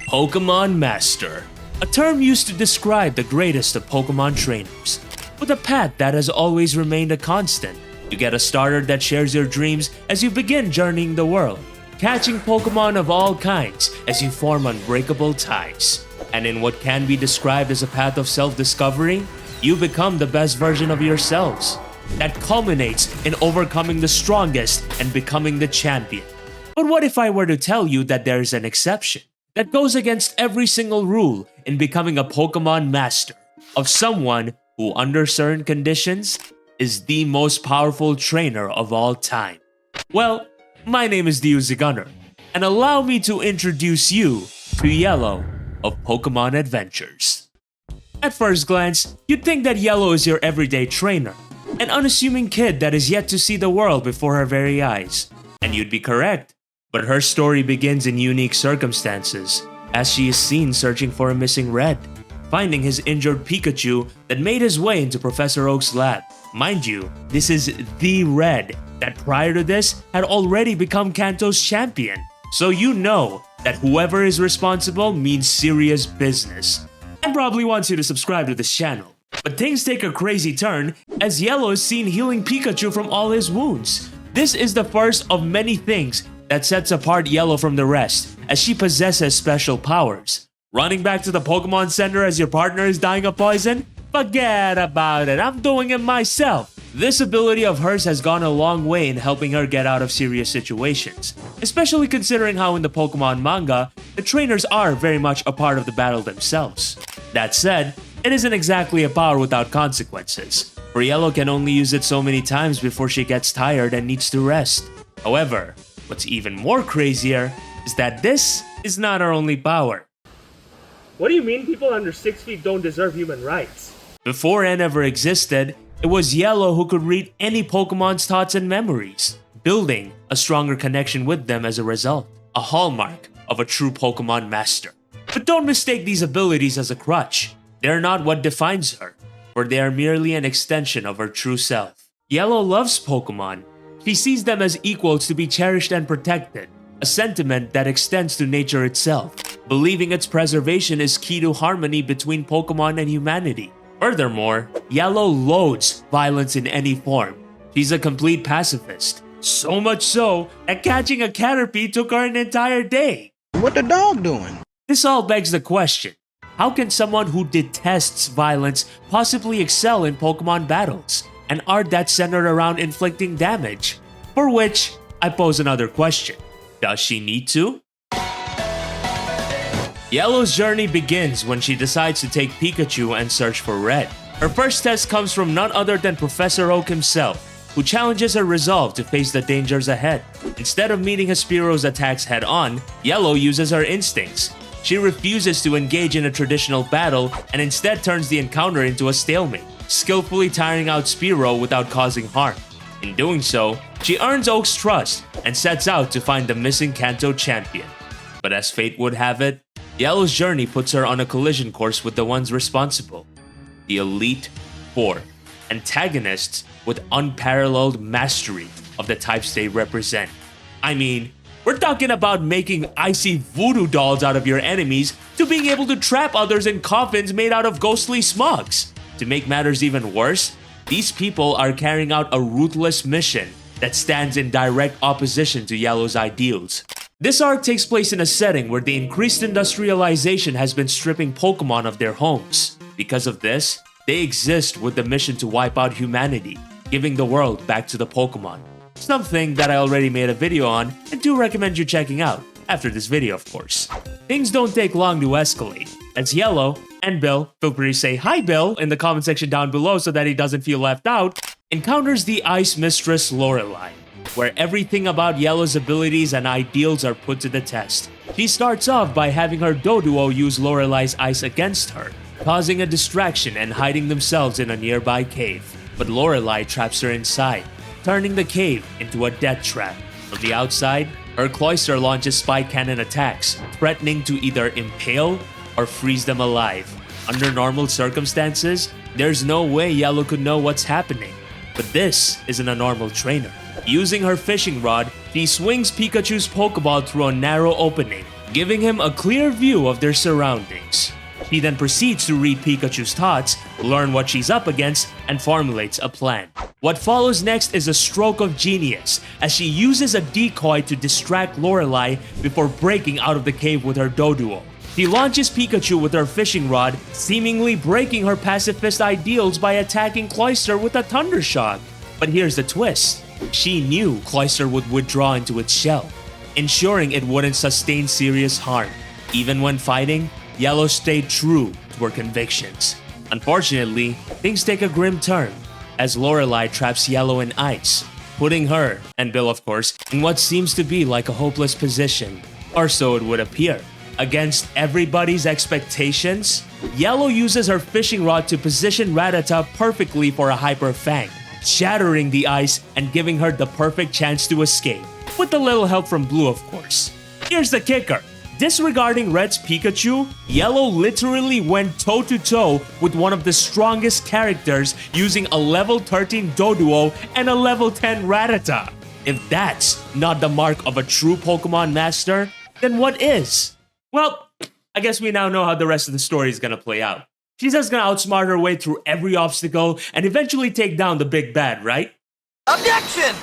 Pokémon Master, a term used to describe the greatest of Pokémon trainers, with a path that has always remained a constant. You get a starter that shares your dreams as you begin journeying the world, catching Pokémon of all kinds as you form unbreakable ties. And in what can be described as a path of self-discovery, you become the best version of yourselves. That culminates in overcoming the strongest and becoming the champion. But what if I were to tell you that there is an exception that goes against every single rule in becoming a Pokémon Master, of someone who, under certain conditions, is the most powerful trainer of all time? Well, my name is TheUziGunner, and allow me to introduce you to Yellow of Pokémon Adventures. At first glance, you'd think that Yellow is your everyday trainer, an unassuming kid that is yet to see the world before her very eyes. And you'd be correct. But her story begins in unique circumstances, as she is seen searching for a missing Red, finding his injured Pikachu that made his way into Professor Oak's lab. Mind you, this is the Red that prior to this had already become Kanto's champion. So you know that whoever is responsible means serious business, and probably wants you to subscribe to this channel. But things take a crazy turn as Yellow is seen healing Pikachu from all his wounds. This is the first of many things that sets apart Yellow from the rest, as she possesses special powers. Running back to the Pokemon Center as your partner is dying of poison? Forget about it, I'm doing it myself. This ability of hers has gone a long way in helping her get out of serious situations, especially considering how in the Pokemon Manga, the trainers are very much a part of the battle themselves. That said, it isn't exactly a power without consequences, for Yellow can only use it so many times before she gets tired and needs to rest. However, what's even more crazier is that this is not our only power. What do you mean people under 6 feet don't deserve human rights? Before N ever existed, it was Yellow who could read any Pokemon's thoughts and memories, building a stronger connection with them as a result, a hallmark of a true Pokemon Master. But don't mistake these abilities as a crutch. They're not what defines her, for they are merely an extension of her true self. Yellow loves Pokemon. She sees them as equals to be cherished and protected, a sentiment that extends to nature itself, believing its preservation is key to harmony between Pokemon and humanity. Furthermore, Yellow loathes violence in any form. She's a complete pacifist, so much so that catching a Caterpie took her an entire day. What the dog doing? This all begs the question, how can someone who detests violence possibly excel in Pokemon battles, an art that's centered around inflicting damage? For which, I pose another question. Does she need to? Yellow's journey begins when she decides to take Pikachu and search for Red. Her first test comes from none other than Professor Oak himself, who challenges her resolve to face the dangers ahead. Instead of meeting Hespero's attacks head-on, Yellow uses her instincts. She refuses to engage in a traditional battle and instead turns the encounter into a stalemate, skillfully tiring out Spearow without causing harm. In doing so, she earns Oak's trust and sets out to find the missing Kanto champion. But as fate would have it, Yellow's journey puts her on a collision course with the ones responsible, the Elite Four, antagonists with unparalleled mastery of the types they represent. I mean, we're talking about making icy voodoo dolls out of your enemies to being able to trap others in coffins made out of ghostly smugs. To make matters even worse, these people are carrying out a ruthless mission that stands in direct opposition to Yellow's ideals. This arc takes place in a setting where the increased industrialization has been stripping Pokemon of their homes. Because of this, they exist with the mission to wipe out humanity, giving the world back to the Pokemon. Something that I already made a video on and do recommend you checking out, after this video of course. Things don't take long to escalate, as Yellow and Bill, feel free to say hi Bill in the comment section down below so that he doesn't feel left out, encounters the Ice Mistress Lorelei, where everything about Yellow's abilities and ideals are put to the test. She starts off by having her Doduo use Lorelei's ice against her, causing a distraction and hiding themselves in a nearby cave. But Lorelei traps her inside, turning the cave into a death trap. From the outside, her Cloyster launches spike cannon attacks, threatening to either impale or freeze them alive. Under normal circumstances, there's no way Yellow could know what's happening. But this isn't a normal trainer. Using her fishing rod, she swings Pikachu's Pokeball through a narrow opening, giving him a clear view of their surroundings. He then proceeds to read Pikachu's thoughts, learn what she's up against, and formulates a plan. What follows next is a stroke of genius, as she uses a decoy to distract Lorelei before breaking out of the cave with her Doduo. She launches Pikachu with her fishing rod, seemingly breaking her pacifist ideals by attacking Cloyster with a Thunder Shock. But here's the twist. She knew Cloyster would withdraw into its shell, ensuring it wouldn't sustain serious harm. Even when fighting, Yellow stayed true to her convictions. Unfortunately, things take a grim turn, as Lorelei traps Yellow in ice, putting her, and Bill of course, in what seems to be like a hopeless position, or so it would appear. Against everybody's expectations, Yellow uses her fishing rod to position Rattata perfectly for a Hyper Fang, shattering the ice and giving her the perfect chance to escape, with a little help from Blue of course. Here's the kicker. Disregarding Red's Pikachu, Yellow literally went toe-to-toe with one of the strongest characters using a level 13 Doduo and a level 10 Rattata. If that's not the mark of a true Pokemon Master, then what is? Well, I guess we now know how the rest of the story is gonna play out. She's just gonna outsmart her way through every obstacle and eventually take down the big bad, right? Objection!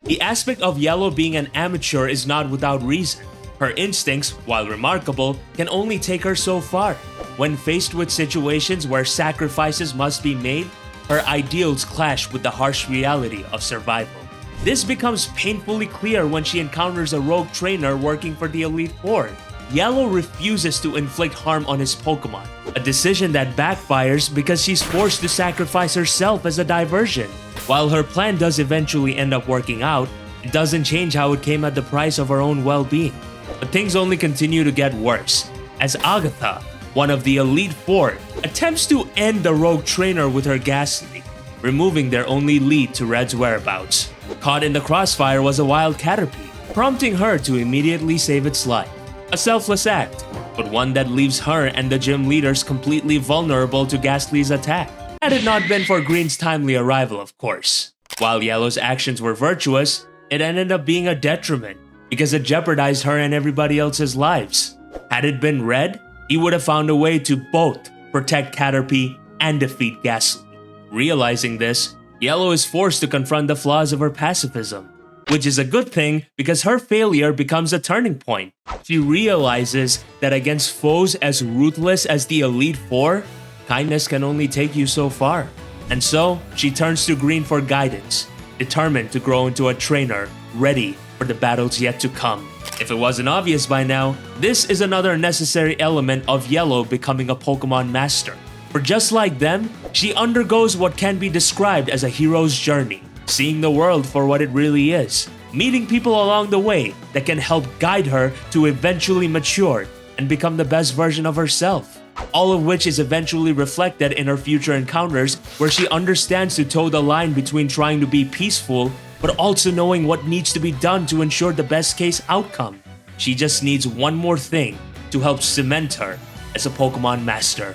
The aspect of Yellow being an amateur is not without reason. Her instincts, while remarkable, can only take her so far. When faced with situations where sacrifices must be made, her ideals clash with the harsh reality of survival. This becomes painfully clear when she encounters a rogue trainer working for the Elite Four. Yellow refuses to inflict harm on his Pokemon, a decision that backfires because she's forced to sacrifice herself as a diversion. While her plan does eventually end up working out, it doesn't change how it came at the price of her own well-being. But things only continue to get worse, as Agatha, one of the Elite Four, attempts to end the rogue trainer with her Ghastly, removing their only lead to Red's whereabouts. Caught in the crossfire was a wild Caterpie, prompting her to immediately save its life. A selfless act, but one that leaves her and the gym leaders completely vulnerable to Ghastly's attack, had it not been for Green's timely arrival, of course. While Yellow's actions were virtuous, it ended up being a detriment, because it jeopardized her and everybody else's lives. Had it been Red, he would have found a way to both protect Caterpie and defeat Ghastly. Realizing this, Yellow is forced to confront the flaws of her pacifism, which is a good thing because her failure becomes a turning point. She realizes that against foes as ruthless as the Elite Four, kindness can only take you so far. And so, she turns to Green for guidance, determined to grow into a trainer ready for the battles yet to come. If it wasn't obvious by now, this is another necessary element of Yellow becoming a Pokemon Master. For just like them, she undergoes what can be described as a hero's journey, seeing the world for what it really is, meeting people along the way that can help guide her to eventually mature and become the best version of herself. All of which is eventually reflected in her future encounters, where she understands to toe the line between trying to be peaceful but also knowing what needs to be done to ensure the best case outcome. She just needs one more thing to help cement her as a Pokemon Master,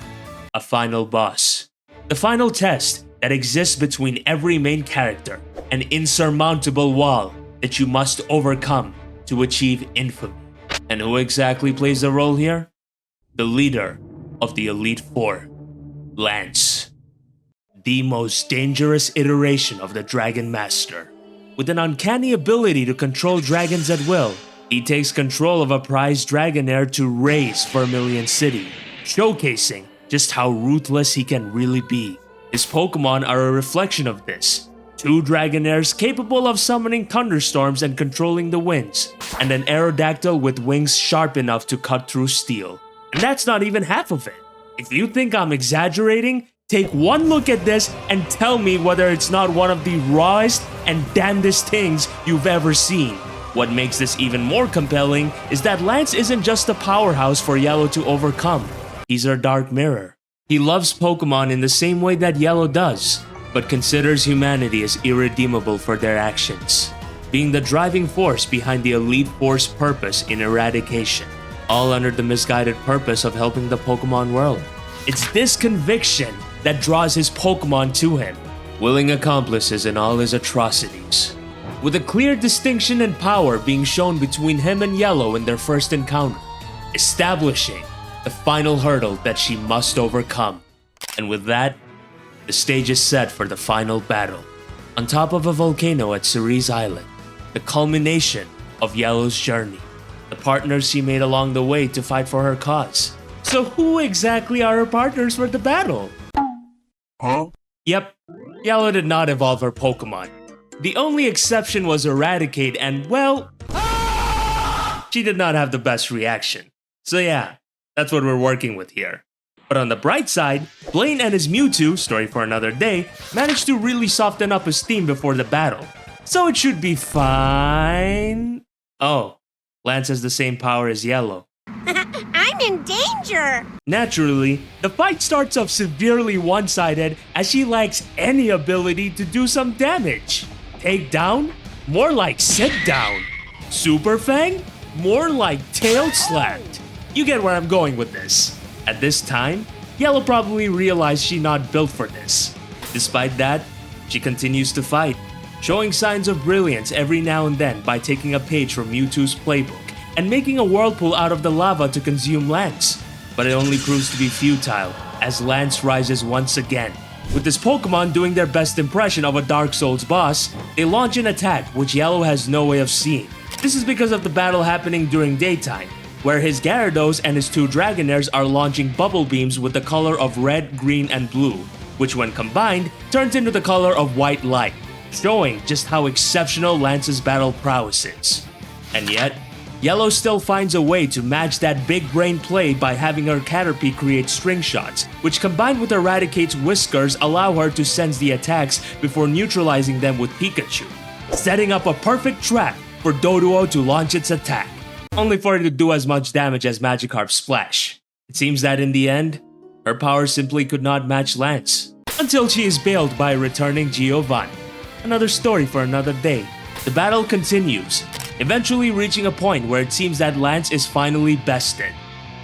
a final boss. The final test that exists between every main character, an insurmountable wall that you must overcome to achieve infamy. And who exactly plays the role here? The leader of the Elite Four, Lance. The most dangerous iteration of the Dragon Master. With an uncanny ability to control dragons at will, he takes control of a prized Dragonair to raise Vermilion City, showcasing just how ruthless he can really be. His Pokemon are a reflection of this. 2 Dragonairs capable of summoning thunderstorms and controlling the winds, and an Aerodactyl with wings sharp enough to cut through steel. And that's not even half of it. If you think I'm exaggerating, take one look at this and tell me whether it's not one of the rawest and damnedest things you've ever seen. What makes this even more compelling is that Lance isn't just a powerhouse for Yellow to overcome. He's her dark mirror. He loves Pokemon in the same way that Yellow does, but considers humanity as irredeemable for their actions, being the driving force behind the Elite Four's purpose in eradication, all under the misguided purpose of helping the Pokemon world. It's this conviction that draws his Pokemon to him, willing accomplices in all his atrocities. With a clear distinction and power being shown between him and Yellow in their first encounter, establishing the final hurdle that she must overcome. And with that, the stage is set for the final battle. On top of a volcano at Cerise Island, the culmination of Yellow's journey, the partners she made along the way to fight for her cause. So who exactly are her partners for the battle? Huh? Yep, Yellow did not evolve her Pokemon. The only exception was Eradicate and, well, she did not have the best reaction. So yeah, that's what we're working with here. But on the bright side, Blaine and his Mewtwo, story for another day, managed to really soften up his team before the battle. So it should be fine. Oh, Lance has the same power as Yellow. I'm in danger! Naturally, the fight starts off severely one-sided as she lacks any ability to do some damage. Take down? More like sit down. Super Fang? More like tail slapped. You get where I'm going with this. At this time, Yellow probably realized she's not built for this. Despite that, she continues to fight, showing signs of brilliance every now and then by taking a page from Mewtwo's playbook and making a whirlpool out of the lava to consume Lance. But it only proves to be futile as Lance rises once again. With this Pokemon doing their best impression of a Dark Souls boss, they launch an attack which Yellow has no way of seeing. This is because of the battle happening during daytime, where his Gyarados and his two Dragonairs are launching bubble beams with the color of red, green, and blue, which when combined turns into the color of white light, showing just how exceptional Lance's battle prowess is. And yet, Yellow still finds a way to match that big brain play by having her Caterpie create string shots, which combined with Eradicate's whiskers allow her to sense the attacks before neutralizing them with Pikachu, setting up a perfect trap for Doduo to launch its attack, only for it to do as much damage as Magikarp's splash. It seems that in the end, her power simply could not match Lance, until she is bailed by a returning Giovanni. Another story for another day. The battle continues, eventually reaching a point where it seems that Lance is finally bested.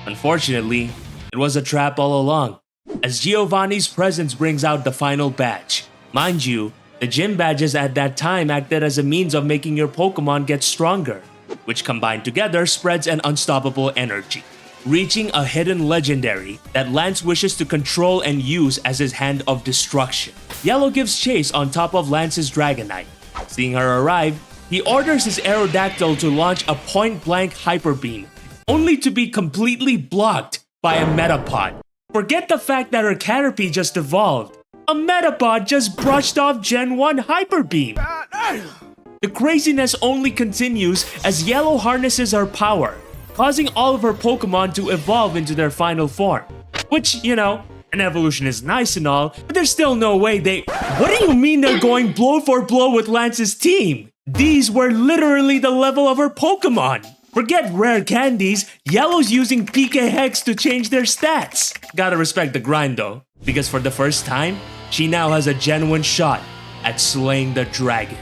Unfortunately, it was a trap all along, as Giovanni's presence brings out the final badge. Mind you, the gym badges at that time acted as a means of making your Pokemon get stronger, which combined together spreads an unstoppable energy, reaching a hidden legendary that Lance wishes to control and use as his hand of destruction. Yellow gives chase on top of Lance's Dragonite. Seeing her arrive, he orders his Aerodactyl to launch a point-blank Hyper Beam, only to be completely blocked by a Metapod. Forget the fact that her Caterpie just evolved. A Metapod just brushed off Gen 1 Hyper Beam. The craziness only continues as Yellow harnesses her power, causing all of her Pokemon to evolve into their final form. Which, you know, an evolution is nice and all, but there's still no way they— What do you mean they're going blow for blow with Lance's team? These were literally the level of her Pokemon. Forget rare candies, Yellow's using PK Hex to change their stats. Gotta respect the grind though, because for the first time, she now has a genuine shot at slaying the dragon.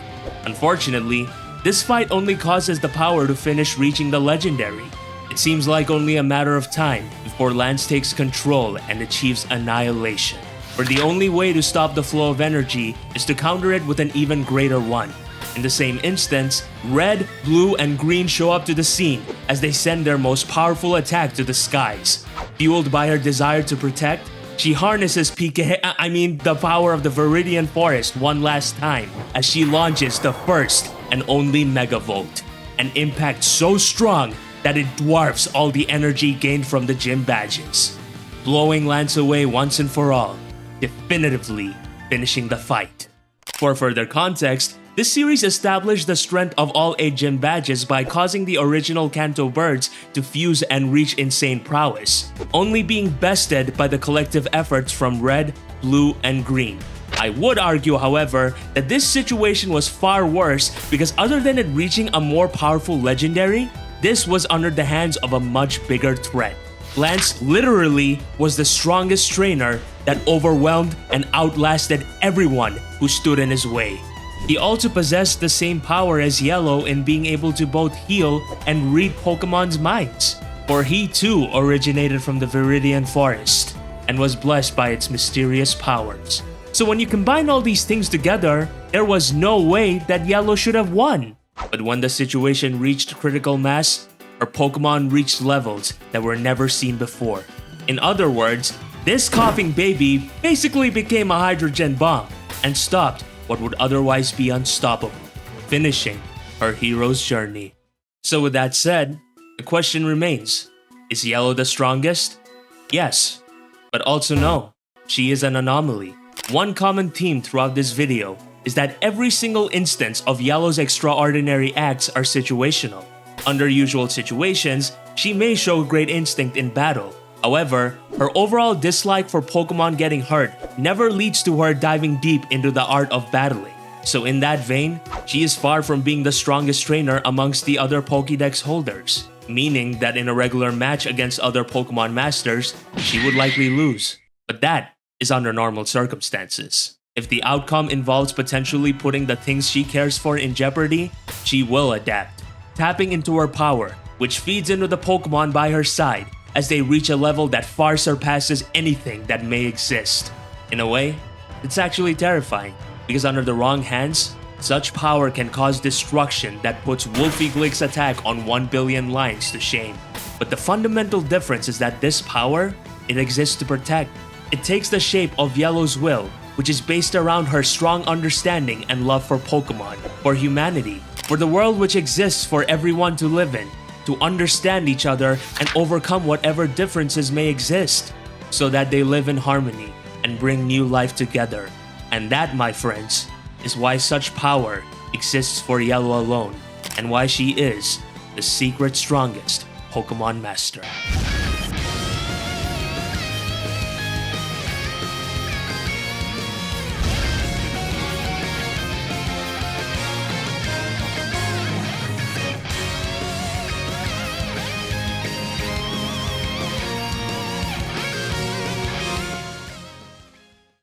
Unfortunately, this fight only causes the power to finish reaching the legendary. It seems like only a matter of time before Lance takes control and achieves annihilation, where the only way to stop the flow of energy is to counter it with an even greater one. In the same instance, red, blue, and green show up to the scene as they send their most powerful attack to the skies. Fueled by her desire to protect, she harnesses the power of the Viridian Forest one last time as she launches the first and only Megavolt, an impact so strong that it dwarfs all the energy gained from the gym badges, blowing Lance away once and for all, definitively finishing the fight. For further context, this series established the strength of all 8 gym badges by causing the original Kanto birds to fuse and reach insane prowess, only being bested by the collective efforts from red, blue, and green. I would argue, however, that this situation was far worse because other than it reaching a more powerful legendary, this was under the hands of a much bigger threat. Lance literally was the strongest trainer that overwhelmed and outlasted everyone who stood in his way. He also possessed the same power as Yellow in being able to both heal and read Pokemon's minds, for he too originated from the Viridian Forest and was blessed by its mysterious powers. So when you combine all these things together, there was no way that Yellow should have won. But when the situation reached critical mass, her Pokemon reached levels that were never seen before. In other words, this coughing baby basically became a hydrogen bomb and stopped what would otherwise be unstoppable, finishing her hero's journey. So with that said, the question remains, is Yellow the strongest? Yes, but also no, she is an anomaly. One common theme throughout this video is that every single instance of Yellow's extraordinary acts are situational. Under usual situations, she may show great instinct in battle. However, her overall dislike for Pokemon getting hurt never leads to her diving deep into the art of battling. So in that vein, she is far from being the strongest trainer amongst the other Pokédex holders, meaning that in a regular match against other Pokemon Masters, she would likely lose. But that is under normal circumstances. If the outcome involves potentially putting the things she cares for in jeopardy, she will adapt, tapping into her power, which feeds into the Pokemon by her side as they reach a level that far surpasses anything that may exist. In a way, it's actually terrifying, because under the wrong hands, such power can cause destruction that puts Wolfie Glick's attack on 1 billion lines to shame. But the fundamental difference is that this power, it exists to protect. It takes the shape of Yellow's will, which is based around her strong understanding and love for Pokemon, for humanity, for the world which exists for everyone to live in, to understand each other and overcome whatever differences may exist, so that they live in harmony and bring new life together. And that, my friends, is why such power exists for Yellow alone, and why she is the secret strongest Pokemon Master.